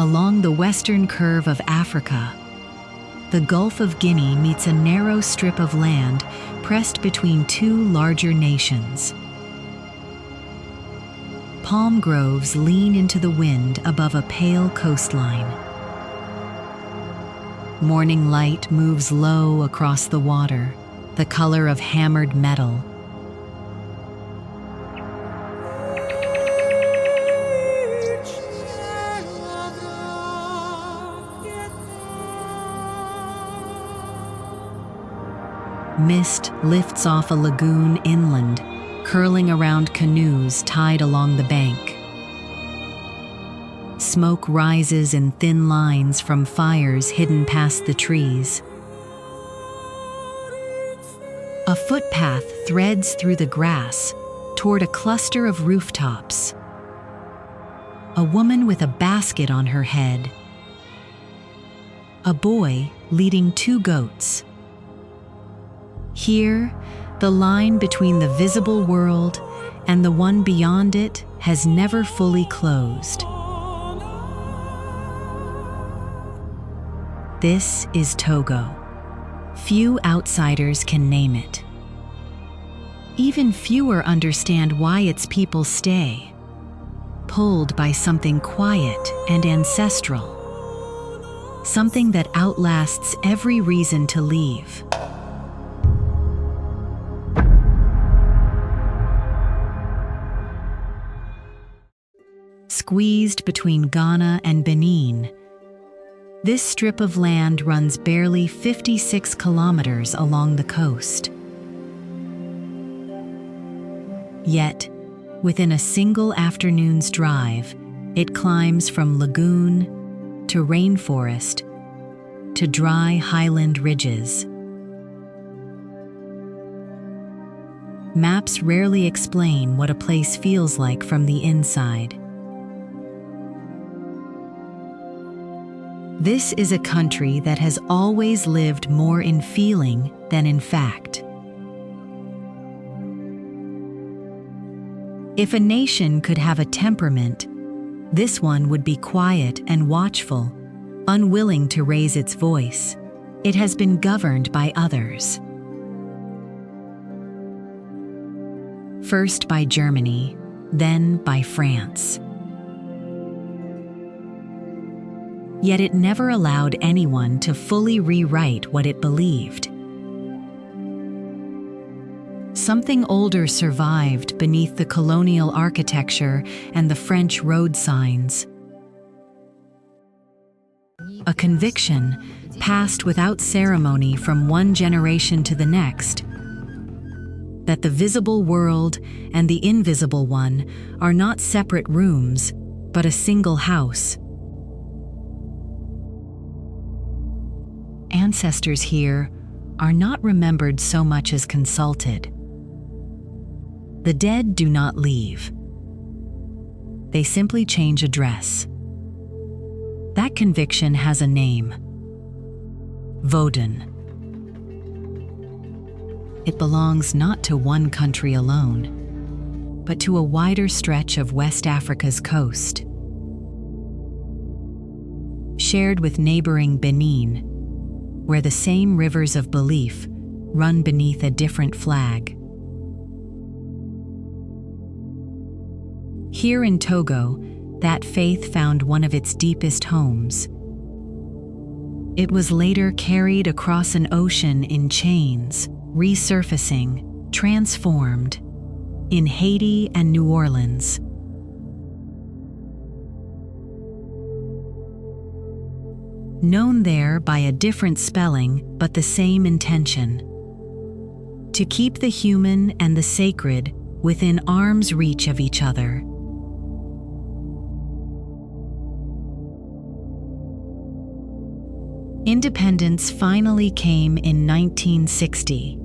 along the western curve of Africa, the Gulf of Guinea meets a narrow strip of land pressed between two larger nations. Palm groves lean into the wind above a pale coastline. Morning light moves low across the water, the color of hammered metal. Mist lifts off a lagoon inland, curling around canoes tied along the bank. Smoke rises in thin lines from fires hidden past the trees. A footpath threads through the grass toward a cluster of rooftops. A woman with a basket on her head. A boy leading two goats. Here, the line between the visible world and the one beyond it has never fully closed. This is Togo. Few outsiders can name it. Even fewer understand why its people stay, pulled by something quiet and ancestral, something that outlasts every reason to leave. Squeezed between Ghana and Benin, this strip of land runs barely 56 kilometers along the coast. Yet, within a single afternoon's drive, it climbs from lagoon to rainforest to dry highland ridges. Maps rarely explain what a place feels like from the inside. This is a country that has always lived more in feeling than in fact. If a nation could have a temperament, this one would be quiet and watchful, unwilling to raise its voice. It has been governed by others. First by Germany, then by France. Yet it never allowed anyone to fully rewrite what it believed. Something older survived beneath the colonial architecture and the French road signs. A conviction passed without ceremony from one generation to the next, that the visible world and the invisible one are not separate rooms, but a single house. Ancestors here are not remembered so much as consulted. The dead do not leave. They simply change address. That conviction has a name: Vodun. It belongs not to one country alone, but to a wider stretch of West Africa's coast. Shared with neighboring Benin, where the same rivers of belief run beneath a different flag. Here in Togo, that faith found one of its deepest homes. It was later carried across an ocean in chains, resurfacing, transformed, in Haiti and New Orleans. Known there by a different spelling, but the same intention: to keep the human and the sacred within arm's reach of each other. Independence finally came in 1960,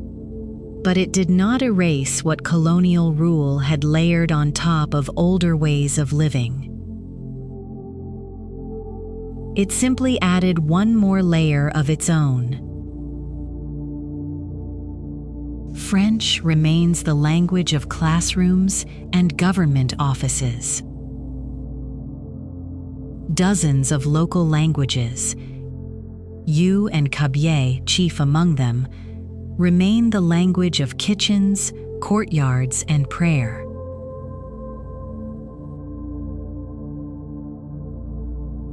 but it did not erase what colonial rule had layered on top of older ways of living. It simply added one more layer of its own. French remains the language of classrooms and government offices. dozens of local languages, Yu and Kabye, chief among them, remain the language of kitchens, courtyards, and prayer.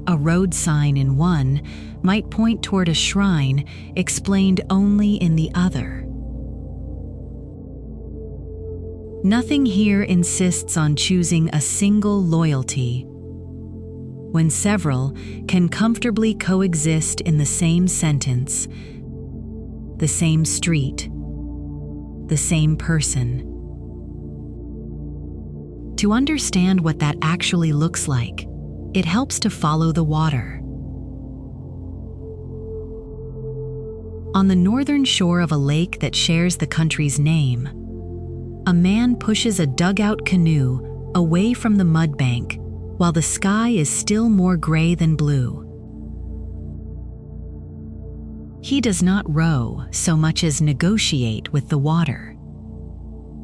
A road sign in one might point toward a shrine explained only in the other. Nothing here insists on choosing a single loyalty, when several can comfortably coexist in the same sentence, the same street, the same person. To understand what that actually looks like, it helps to follow the water. On the northern shore of a lake that shares the country's name, a man pushes a dugout canoe away from the mud bank while the sky is still more gray than blue. He does not row so much as negotiate with the water.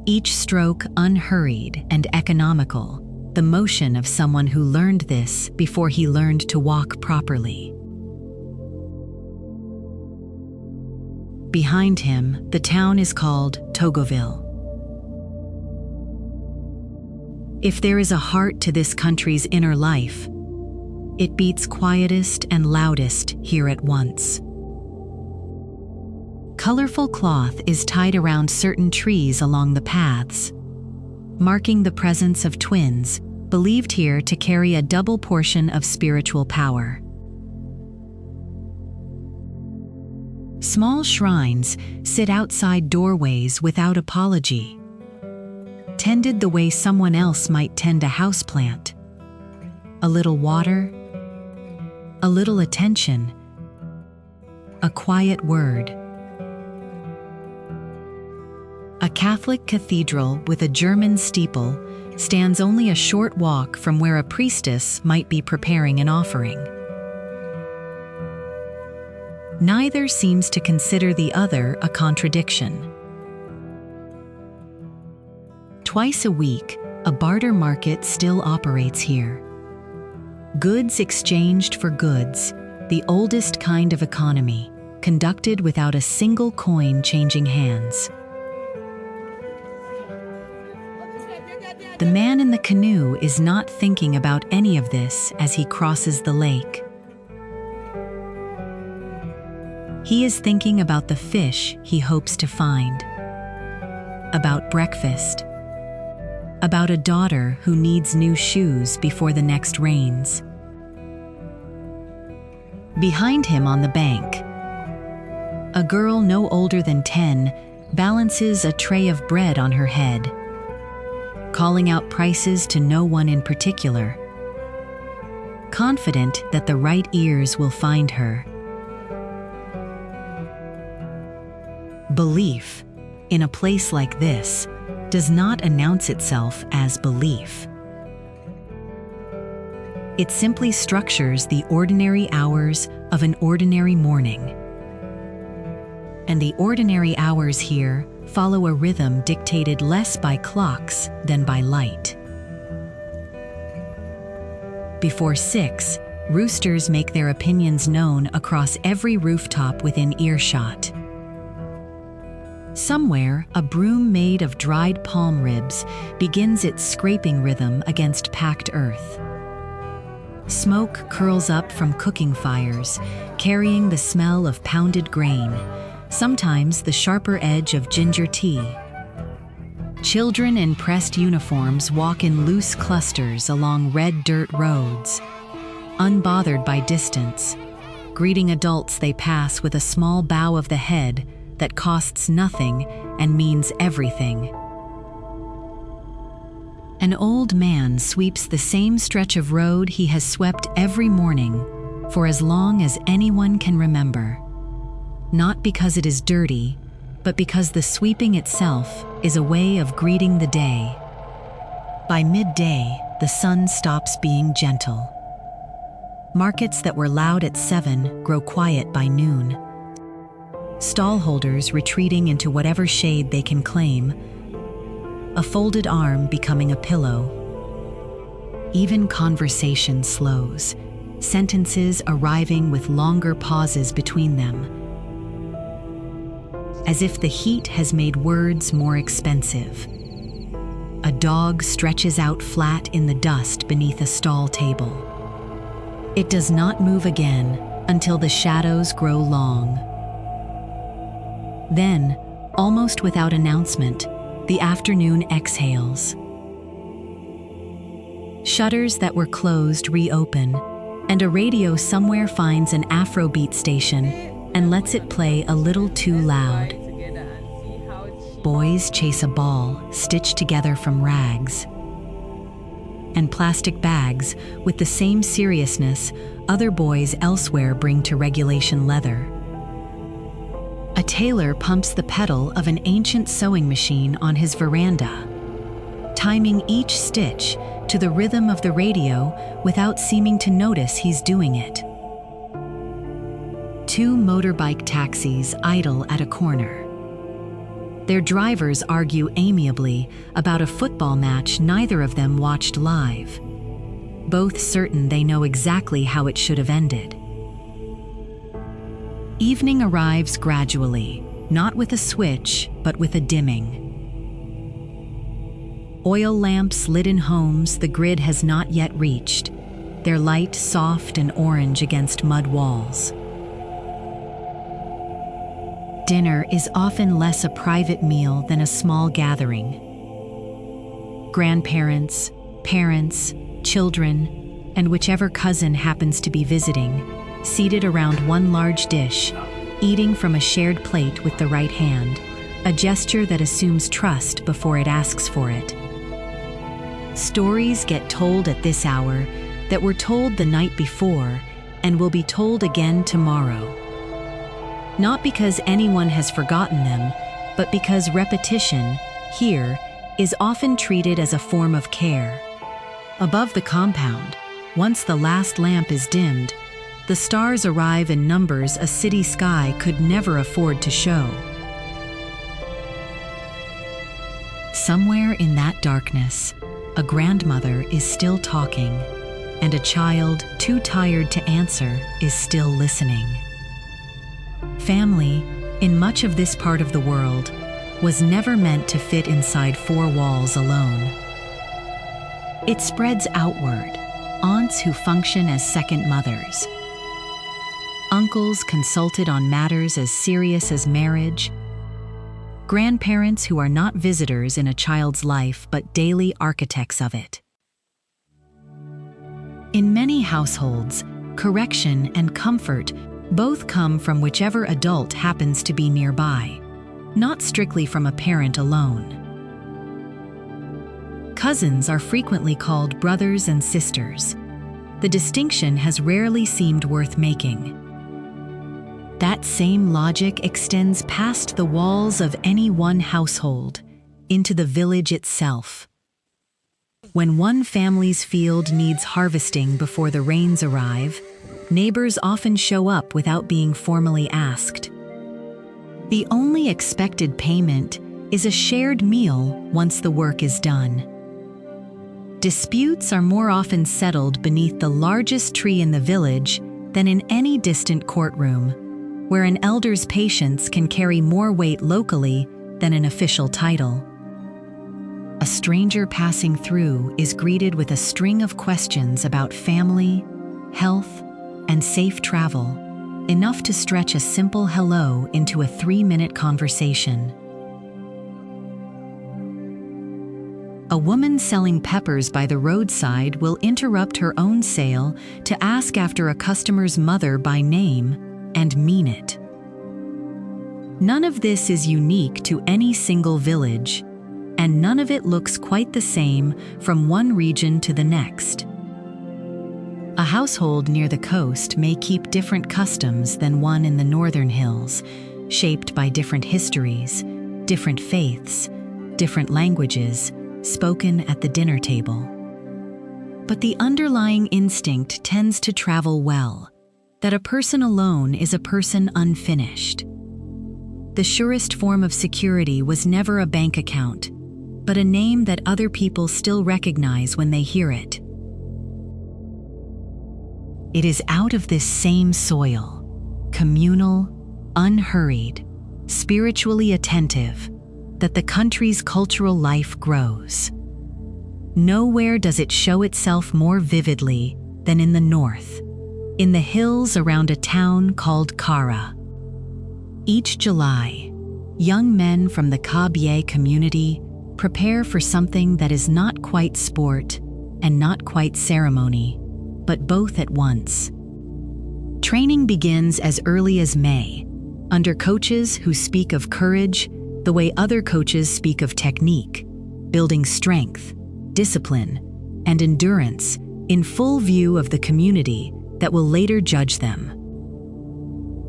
Each stroke unhurried and economical, the motion of someone who learned this before he learned to walk properly. Behind him, the town is called Togoville. If there is a heart to this country's inner life, it beats quietest and loudest here at once. Colorful cloth is tied around certain trees along the paths, marking the presence of twins, believed here to carry a double portion of spiritual power. Small shrines sit outside doorways without apology, tended the way someone else might tend a houseplant. A little water, a little attention, a quiet word. A Catholic cathedral with a German steeple stands only a short walk from where a priestess might be preparing an offering. Neither seems to consider the other a contradiction. Twice a week, a barter market still operates here. Goods exchanged for goods, the oldest kind of economy, conducted without a single coin changing hands. The man in the canoe is not thinking about any of this as he crosses the lake. He is thinking about the fish he hopes to find, about breakfast, about a daughter who needs new shoes before the next rains. Behind him on the bank, a girl no older than 10 balances a tray of bread on her head, calling out prices to no one in particular, confident that the right ears will find her. Belief, in a place like this, does not announce itself as belief. It simply structures the ordinary hours of an ordinary morning. And the ordinary hours here follow a rhythm dictated less by clocks than by light. Before 6, roosters make their opinions known across every rooftop within earshot. Somewhere, a broom made of dried palm ribs begins its scraping rhythm against packed earth. Smoke curls up from cooking fires, carrying the smell of pounded grain, sometimes the sharper edge of ginger tea. Children in pressed uniforms walk in loose clusters along red dirt roads, unbothered by distance, greeting adults they pass with a small bow of the head that costs nothing and means everything. An old man sweeps the same stretch of road he has swept every morning for as long as anyone can remember. Not because it is dirty, but because the sweeping itself is a way of greeting the day. By midday, the sun stops being gentle. Markets that were loud at 7 grow quiet by noon. Stallholders retreating into whatever shade they can claim, a folded arm becoming a pillow. Even conversation slows, sentences arriving with longer pauses between them, as if the heat has made words more expensive. A dog stretches out flat in the dust beneath a stall table. It does not move again until the shadows grow long. Then, almost without announcement, the afternoon exhales. Shutters that were closed reopen, and a radio somewhere finds an Afrobeat station and lets it play a little too loud. Boys chase a ball stitched together from rags and plastic bags with the same seriousness other boys elsewhere bring to regulation leather. A tailor pumps the pedal of an ancient sewing machine on his veranda, timing each stitch to the rhythm of the radio without seeming to notice he's doing it. Two motorbike taxis idle at a corner. Their drivers argue amiably about a football match neither of them watched live, both certain they know exactly how it should have ended. Evening arrives gradually, not with a switch, but with a dimming. Oil lamps lit in homes the grid has not yet reached, their light soft and orange against mud walls. Dinner is often less a private meal than a small gathering. Grandparents, parents, children, and whichever cousin happens to be visiting, seated around one large dish, eating from a shared plate with the right hand, a gesture that assumes trust before it asks for it. Stories get told at this hour that were told the night before and will be told again tomorrow. Not because anyone has forgotten them, but because repetition, here, is often treated as a form of care. Above the compound, once the last lamp is dimmed, the stars arrive in numbers a city sky could never afford to show. Somewhere in that darkness, a grandmother is still talking, and a child, too tired to answer, is still listening. Family, in much of this part of the world, was never meant to fit inside four walls alone. It spreads outward, aunts who function as second mothers, uncles consulted on matters as serious as marriage, grandparents who are not visitors in a child's life but daily architects of it. In many households, correction and comfort both come from whichever adult happens to be nearby, not strictly from a parent alone. Cousins are frequently called brothers and sisters. The distinction has rarely seemed worth making. That same logic extends past the walls of any one household, into the village itself. When one family's field needs harvesting before the rains arrive, neighbors often show up without being formally asked. The only expected payment is a shared meal once the work is done. Disputes are more often settled beneath the largest tree in the village than in any distant courtroom, where an elder's patience can carry more weight locally than an official title. A stranger passing through is greeted with a string of questions about family, health, and safe travel, enough to stretch a simple hello into a 3-minute conversation. A woman selling peppers by the roadside will interrupt her own sale to ask after a customer's mother by name and mean it. None of this is unique to any single village, and none of it looks quite the same from one region to the next. A household near the coast may keep different customs than one in the northern hills, shaped by different histories, different faiths, different languages, spoken at the dinner table. But the underlying instinct tends to travel well, that a person alone is a person unfinished. The surest form of security was never a bank account, but a name that other people still recognize when they hear it. It is out of this same soil, communal, unhurried, spiritually attentive, that the country's cultural life grows. Nowhere does it show itself more vividly than in the north, in the hills around a town called Kara. Each July, young men from the Kpalimé community prepare for something that is not quite sport and not quite ceremony, but both at once. Training begins as early as May, under coaches who speak of courage the way other coaches speak of technique, building strength, discipline, and endurance in full view of the community that will later judge them.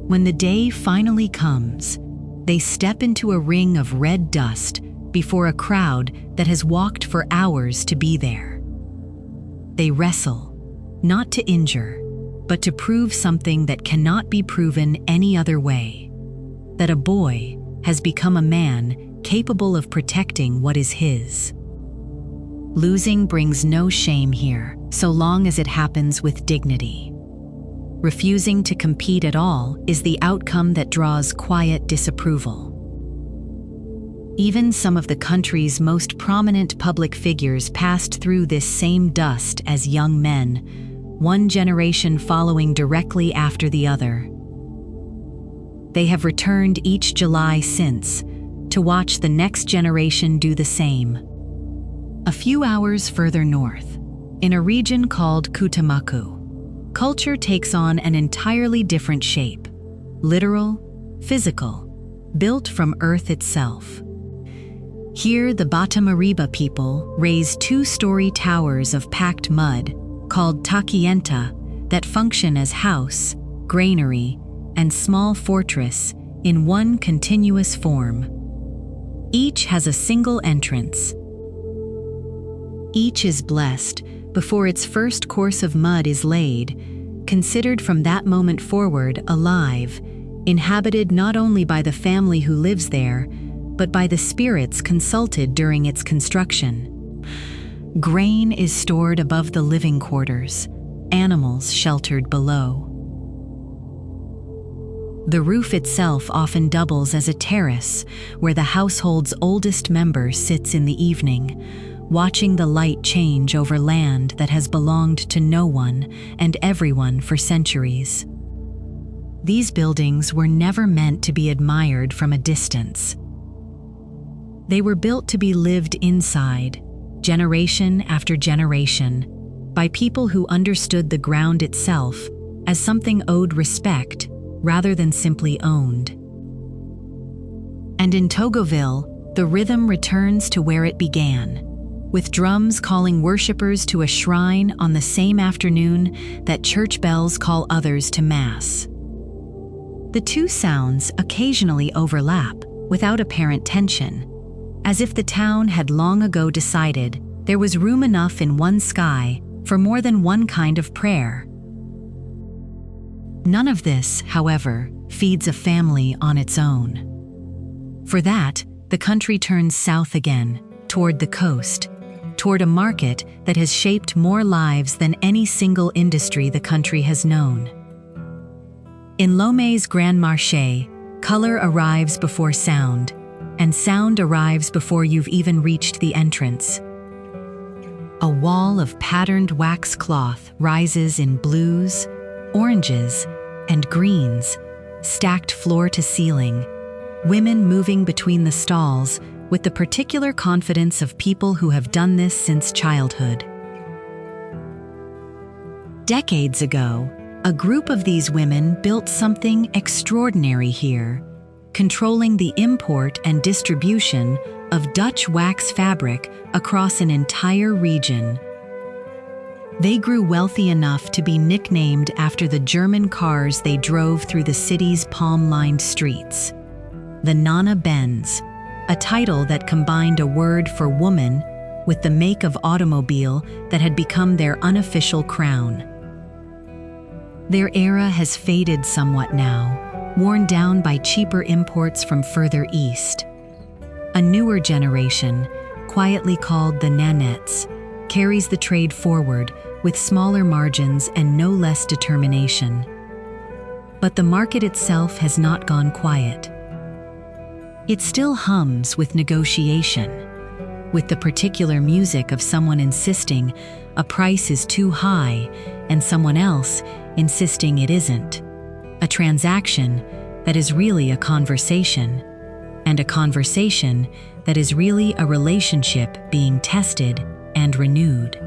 When the day finally comes, they step into a ring of red dust before a crowd that has walked for hours to be there. They wrestle, not to injure, but to prove something that cannot be proven any other way: that a boy has become a man capable of protecting what is his. Losing brings no shame here, so long as it happens with dignity. Refusing to compete at all is the outcome that draws quiet disapproval. Even some of the country's most prominent public figures passed through this same dust as young men, one generation following directly after the other. They have returned each July since, to watch the next generation do the same. A few hours further north, in a region called Koutammakou, culture takes on an entirely different shape: literal, physical, built from earth itself. Here, the Batamariba people raise two-story towers of packed mud, called takienta, that function as house, granary, and small fortress in one continuous form. Each has a single entrance. Each is blessed before its first course of mud is laid, considered from that moment forward alive, inhabited not only by the family who lives there, but by the spirits consulted during its construction. Grain is stored above the living quarters, animals sheltered below. The roof itself often doubles as a terrace where the household's oldest member sits in the evening, watching the light change over land that has belonged to no one and everyone for centuries. These buildings were never meant to be admired from a distance. They were built to be lived inside, generation after generation, by people who understood the ground itself as something owed respect rather than simply owned. And in Togoville, the rhythm returns to where it began, with drums calling worshippers to a shrine on the same afternoon that church bells call others to Mass. The two sounds occasionally overlap without apparent tension, as if the town had long ago decided there was room enough in one sky for more than one kind of prayer. None of this, however, feeds a family on its own. For that, the country turns south again, toward the coast, toward a market that has shaped more lives than any single industry the country has known. In Lomé's Grand Marché, color arrives before sound, and sound arrives before you've even reached the entrance. A wall of patterned wax cloth rises in blues, oranges, and greens, stacked floor to ceiling, women moving between the stalls with the particular confidence of people who have done this since childhood. Decades ago, a group of these women built something extraordinary here, controlling the import and distribution of Dutch wax fabric across an entire region. They grew wealthy enough to be nicknamed after the German cars they drove through the city's palm-lined streets. The Nana Benz, a title that combined a word for woman with the make of automobile that had become their unofficial crown. Their era has faded somewhat now, worn down by cheaper imports from further east. A newer generation, quietly called the Nanettes, carries the trade forward with smaller margins and no less determination. But the market itself has not gone quiet. It still hums with negotiation, with the particular music of someone insisting a price is too high and someone else insisting it isn't. A transaction that is really a conversation, and a conversation that is really a relationship being tested and renewed.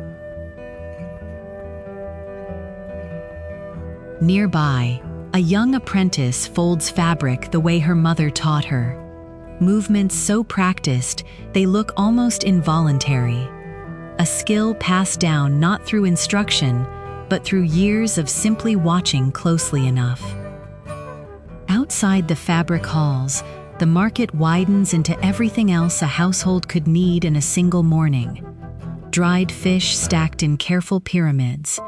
Nearby, a young apprentice folds fabric the way her mother taught her. Movements so practiced, they look almost involuntary. A skill passed down not through instruction, but through years of simply watching closely enough. Outside the fabric halls, the market widens into everything else a household could need in a single morning. Dried fish stacked in careful pyramids,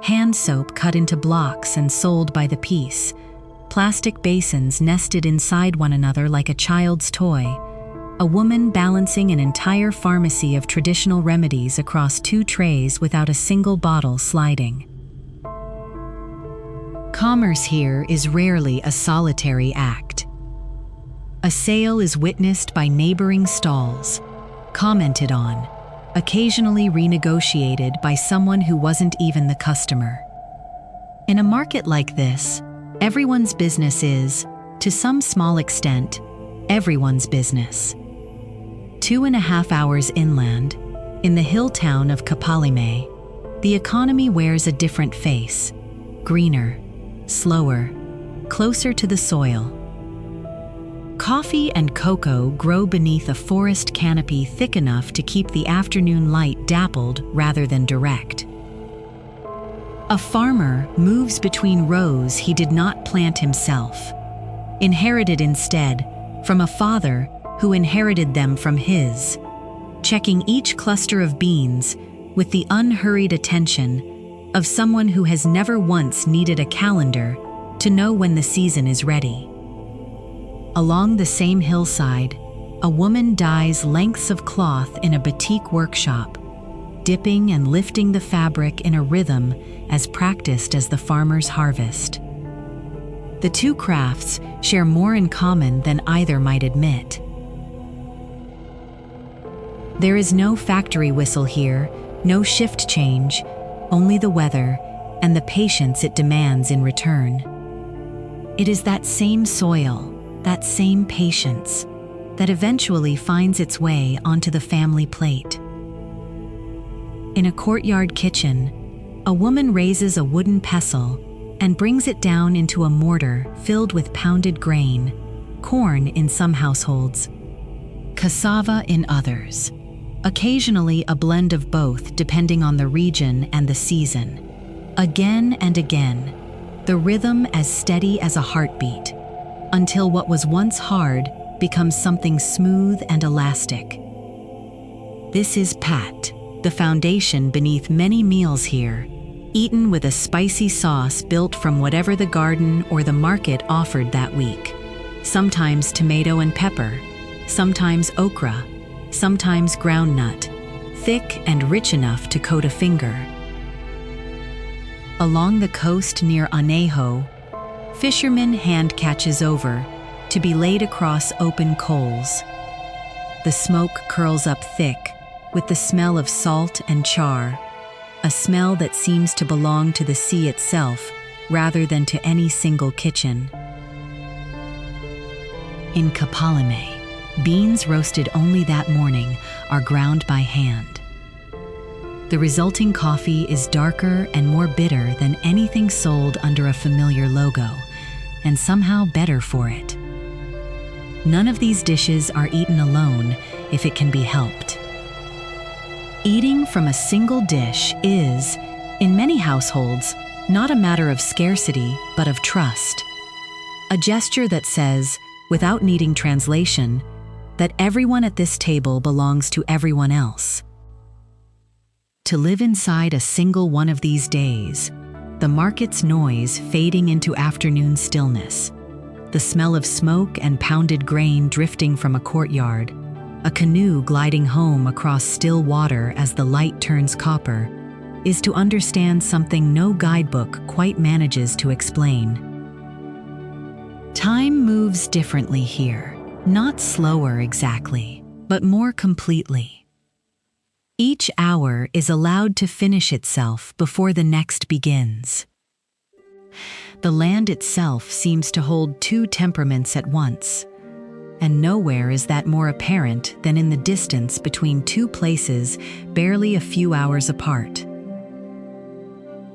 hand soap cut into blocks and sold by the piece, plastic basins nested inside one another like a child's toy, a woman balancing an entire pharmacy of traditional remedies across 2 trays without a single bottle sliding. Commerce here is rarely a solitary act. A sale is witnessed by neighboring stalls, commented on, occasionally renegotiated by someone who wasn't even the customer. In a market like this, everyone's business is, to some small extent, everyone's business. 2.5 hours inland, in the hill town of Kpalimé, the economy wears a different face, greener, slower, closer to the soil. Coffee and cocoa grow beneath a forest canopy thick enough to keep the afternoon light dappled rather than direct. A farmer moves between rows he did not plant himself, inherited instead from a father who inherited them from his, checking each cluster of beans with the unhurried attention of someone who has never once needed a calendar to know when the season is ready. Along the same hillside, a woman dyes lengths of cloth in a batik workshop, dipping and lifting the fabric in a rhythm as practiced as the farmer's harvest. The 2 crafts share more in common than either might admit. There is no factory whistle here, no shift change, only the weather and the patience it demands in return. It is that same soil, that same patience, that eventually finds its way onto the family plate. In a courtyard kitchen, a woman raises a wooden pestle and brings it down into a mortar filled with pounded grain, corn in some households, cassava in others, occasionally a blend of both depending on the region and the season. Again and again, the rhythm as steady as a heartbeat, until what was once hard becomes something smooth and elastic. This is pat, the foundation beneath many meals here, eaten with a spicy sauce built from whatever the garden or the market offered that week. Sometimes tomato and pepper, sometimes okra, sometimes groundnut, thick and rich enough to coat a finger. Along the coast near Anejo, fishermen hand catches over to be laid across open coals. The smoke curls up thick with the smell of salt and char, a smell that seems to belong to the sea itself rather than to any single kitchen. In Kpalimé, beans roasted only that morning are ground by hand. The resulting coffee is darker and more bitter than anything sold under a familiar logo, and somehow better for it. None of these dishes are eaten alone if it can be helped. Eating from a single dish is, in many households, not a matter of scarcity, but of trust. A gesture that says, without needing translation, that everyone at this table belongs to everyone else. To live inside a single one of these days, the market's noise fading into afternoon stillness, the smell of smoke and pounded grain drifting from a courtyard, a canoe gliding home across still water as the light turns copper, is to understand something no guidebook quite manages to explain. Time moves differently here, not slower exactly, but more completely. Each hour is allowed to finish itself before the next begins. The land itself seems to hold two temperaments at once, and nowhere is that more apparent than in the distance between two places barely a few hours apart.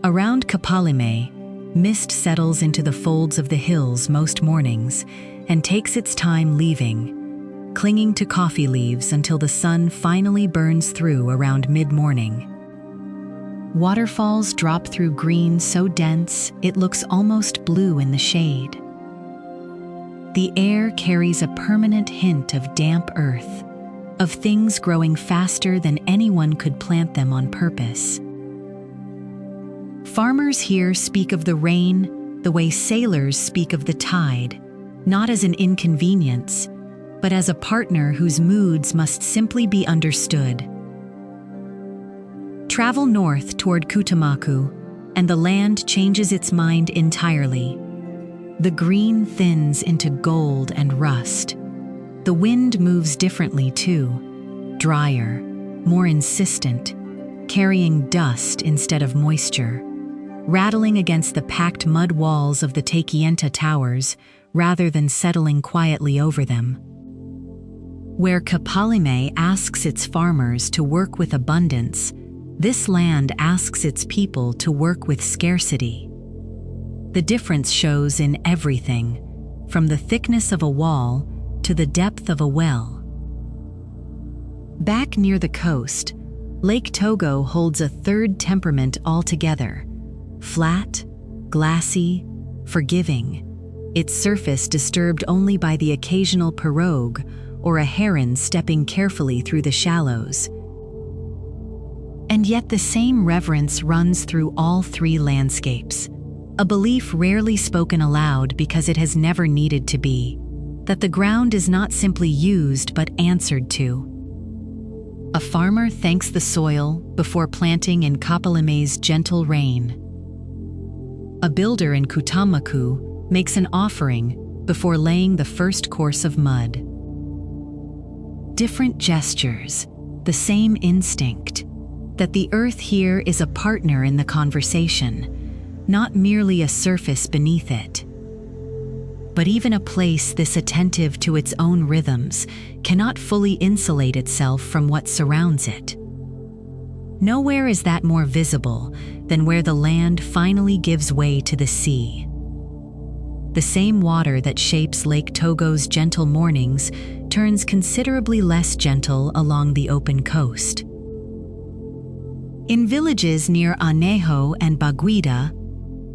Around Kpalimé, mist settles into the folds of the hills most mornings and takes its time leaving, clinging to coffee leaves until the sun finally burns through around mid-morning. Waterfalls drop through green so dense it looks almost blue in the shade. The air carries a permanent hint of damp earth, of things growing faster than anyone could plant them on purpose. Farmers here speak of the rain the way sailors speak of the tide, not as an inconvenience, but as a partner whose moods must simply be understood. Travel north toward Koutammakou, and the land changes its mind entirely. The green thins into gold and rust. The wind moves differently too, drier, more insistent, carrying dust instead of moisture, rattling against the packed mud walls of the Tekienta towers rather than settling quietly over them. Where Kpalimé asks its farmers to work with abundance, this land asks its people to work with scarcity. The difference shows in everything, from the thickness of a wall to the depth of a well. Back near the coast, Lake Togo holds a third temperament altogether: flat, glassy, forgiving, its surface disturbed only by the occasional pirogue or a heron stepping carefully through the shallows. And yet the same reverence runs through all three landscapes. A belief rarely spoken aloud because it has never needed to be, that the ground is not simply used but answered to. A farmer thanks the soil before planting in Kpalimé's gentle rain. A builder in Koutammakou makes an offering before laying the first course of mud. Different gestures, the same instinct, that the earth here is a partner in the conversation, not merely a surface beneath it. But even a place this attentive to its own rhythms cannot fully insulate itself from what surrounds it. Nowhere is that more visible than where the land finally gives way to the sea. The same water that shapes Lake Togo's gentle mornings turns considerably less gentle along the open coast. In villages near Anejo and Baguida,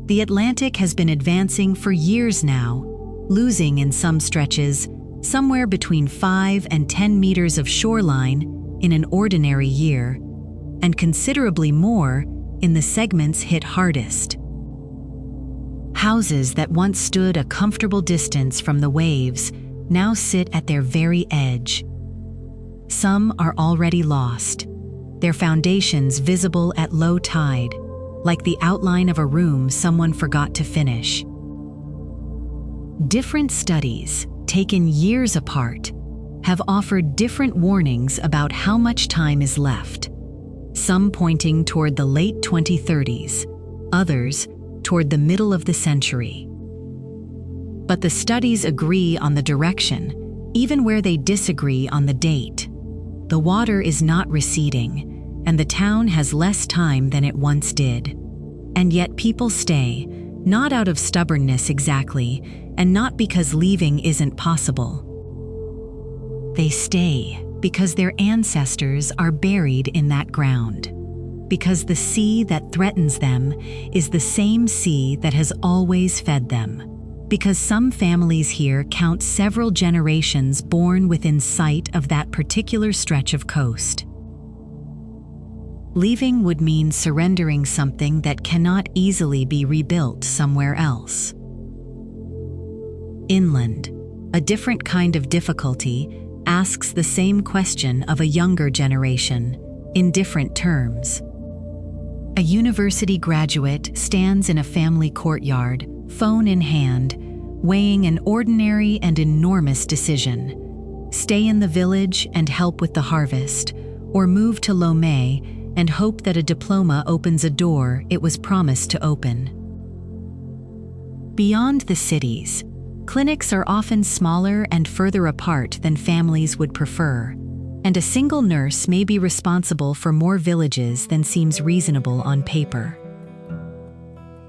the Atlantic has been advancing for years now, losing in some stretches somewhere between 5 and 10 meters of shoreline in an ordinary year, and considerably more in the segments hit hardest. Houses that once stood a comfortable distance from the waves now sit at their very edge. Some are already lost, their foundations visible at low tide, like the outline of a room someone forgot to finish. Different studies, taken years apart, have offered different warnings about how much time is left, some pointing toward the late 2030s, others toward the middle of the century. But the studies agree on the direction, even where they disagree on the date. The water is not receding, and the town has less time than it once did. And yet people stay, not out of stubbornness exactly, and not because leaving isn't possible. They stay because their ancestors are buried in that ground, because the sea that threatens them is the same sea that has always fed them, because some families here count several generations born within sight of that particular stretch of coast. Leaving would mean surrendering something that cannot easily be rebuilt somewhere else. Inland, a different kind of difficulty, asks the same question of a younger generation, in different terms. A university graduate stands in a family courtyard, phone in hand, weighing an ordinary and enormous decision. Stay in the village and help with the harvest, or move to Lomé and hope that a diploma opens a door it was promised to open. Beyond the cities, clinics are often smaller and further apart than families would prefer, and a single nurse may be responsible for more villages than seems reasonable on paper.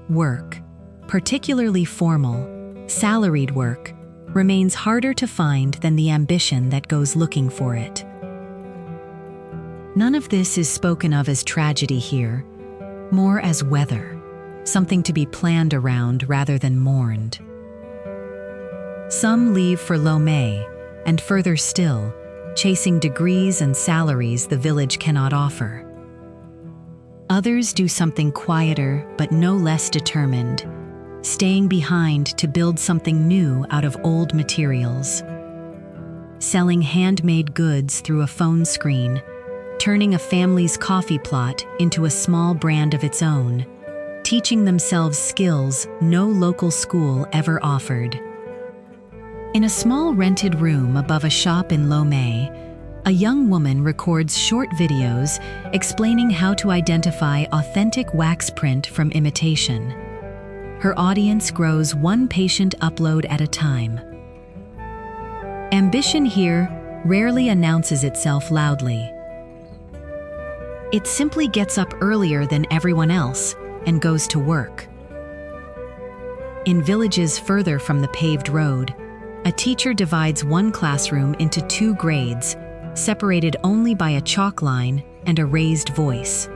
Work, particularly formal, salaried work, remains harder to find than the ambition that goes looking for it. None of this is spoken of as tragedy here, more as weather, something to be planned around rather than mourned. Some leave for Lomé, and further still, chasing degrees and salaries the village cannot offer. Others do something quieter but no less determined, staying behind to build something new out of old materials. Selling handmade goods through a phone screen, turning a family's coffee plot into a small brand of its own, teaching themselves skills no local school ever offered. In a small rented room above a shop in Lomé, a young woman records short videos explaining how to identify authentic wax print from imitation. Her audience grows one patient upload at a time. Ambition here rarely announces itself loudly. It simply gets up earlier than everyone else and goes to work. In villages further from the paved road, a teacher divides one classroom into 2 grades, separated only by a chalk line and a raised voice.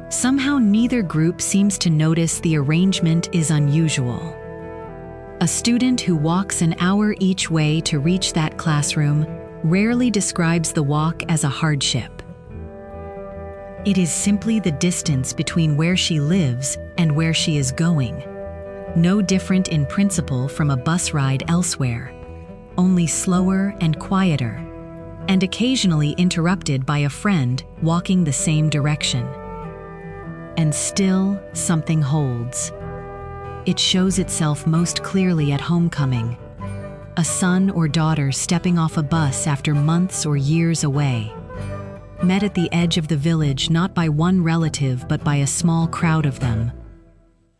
Somehow neither group seems to notice the arrangement is unusual. A student who walks an hour each way to reach that classroom rarely describes the walk as a hardship. It is simply the distance between where she lives and where she is going. No different in principle from a bus ride elsewhere, only slower and quieter, and occasionally interrupted by a friend walking the same direction. And still, something holds. It shows itself most clearly at homecoming. A son or daughter stepping off a bus after months or years away. Met at the edge of the village not by one relative but by a small crowd of them.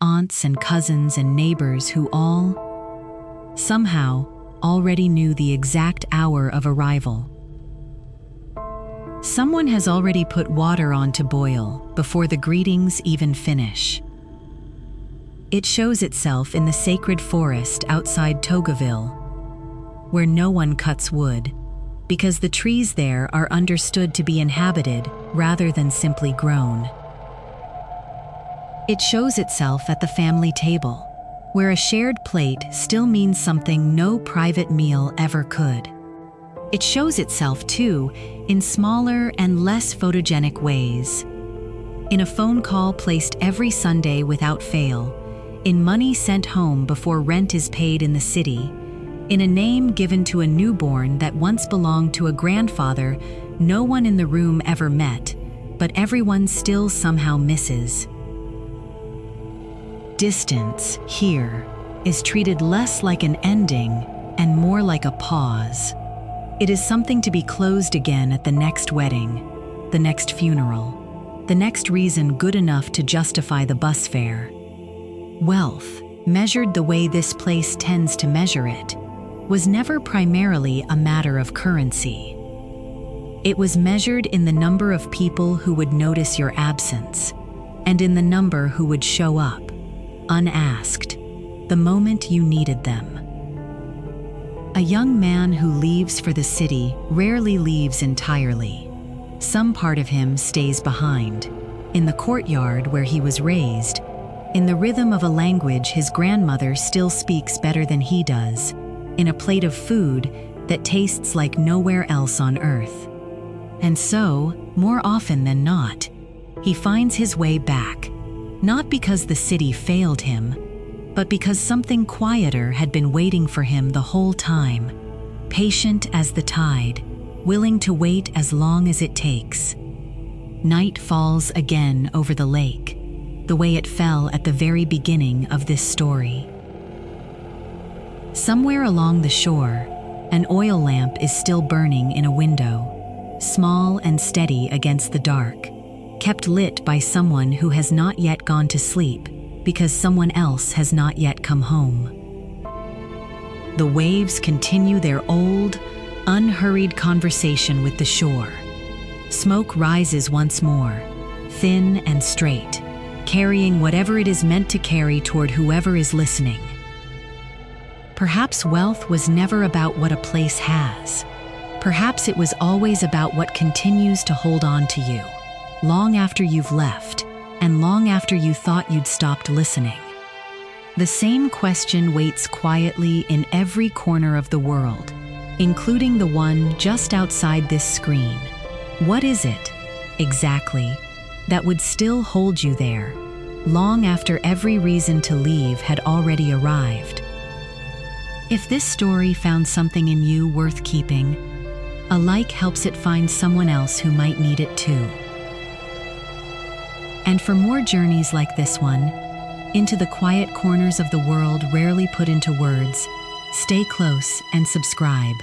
Aunts and cousins and neighbors who all, somehow, already knew the exact hour of arrival. Someone has already put water on to boil before the greetings even finish. It shows itself in the sacred forest outside Togoville, where no one cuts wood, because the trees there are understood to be inhabited rather than simply grown. It shows itself at the family table, where a shared plate still means something no private meal ever could. It shows itself, too, in smaller and less photogenic ways. In a phone call placed every Sunday without fail, in money sent home before rent is paid in the city, in a name given to a newborn that once belonged to a grandfather no one in the room ever met, but everyone still somehow misses. Distance, here, is treated less like an ending and more like a pause. It is something to be closed again at the next wedding, the next funeral, the next reason good enough to justify the bus fare. Wealth, measured the way this place tends to measure it, was never primarily a matter of currency. It was measured in the number of people who would notice your absence, and in the number who would show up, unasked, the moment you needed them. A young man who leaves for the city rarely leaves entirely. Some part of him stays behind, in the courtyard where he was raised, in the rhythm of a language his grandmother still speaks better than he does, in a plate of food that tastes like nowhere else on earth. And so, more often than not, he finds his way back, not because the city failed him, but because something quieter had been waiting for him the whole time, patient as the tide, willing to wait as long as it takes. Night falls again over the lake, the way it fell at the very beginning of this story. Somewhere along the shore, an oil lamp is still burning in a window, small and steady against the dark, kept lit by someone who has not yet gone to sleep because someone else has not yet come home. The waves continue their old, unhurried conversation with the shore. Smoke rises once more, thin and straight, carrying whatever it is meant to carry toward whoever is listening. Perhaps wealth was never about what a place has. Perhaps it was always about what continues to hold on to you, long after you've left, and long after you thought you'd stopped listening. The same question waits quietly in every corner of the world, including the one just outside this screen. What is it, exactly, that would still hold you there, long after every reason to leave had already arrived? If this story found something in you worth keeping, a like helps it find someone else who might need it too. And for more journeys like this one, into the quiet corners of the world rarely put into words, stay close and subscribe.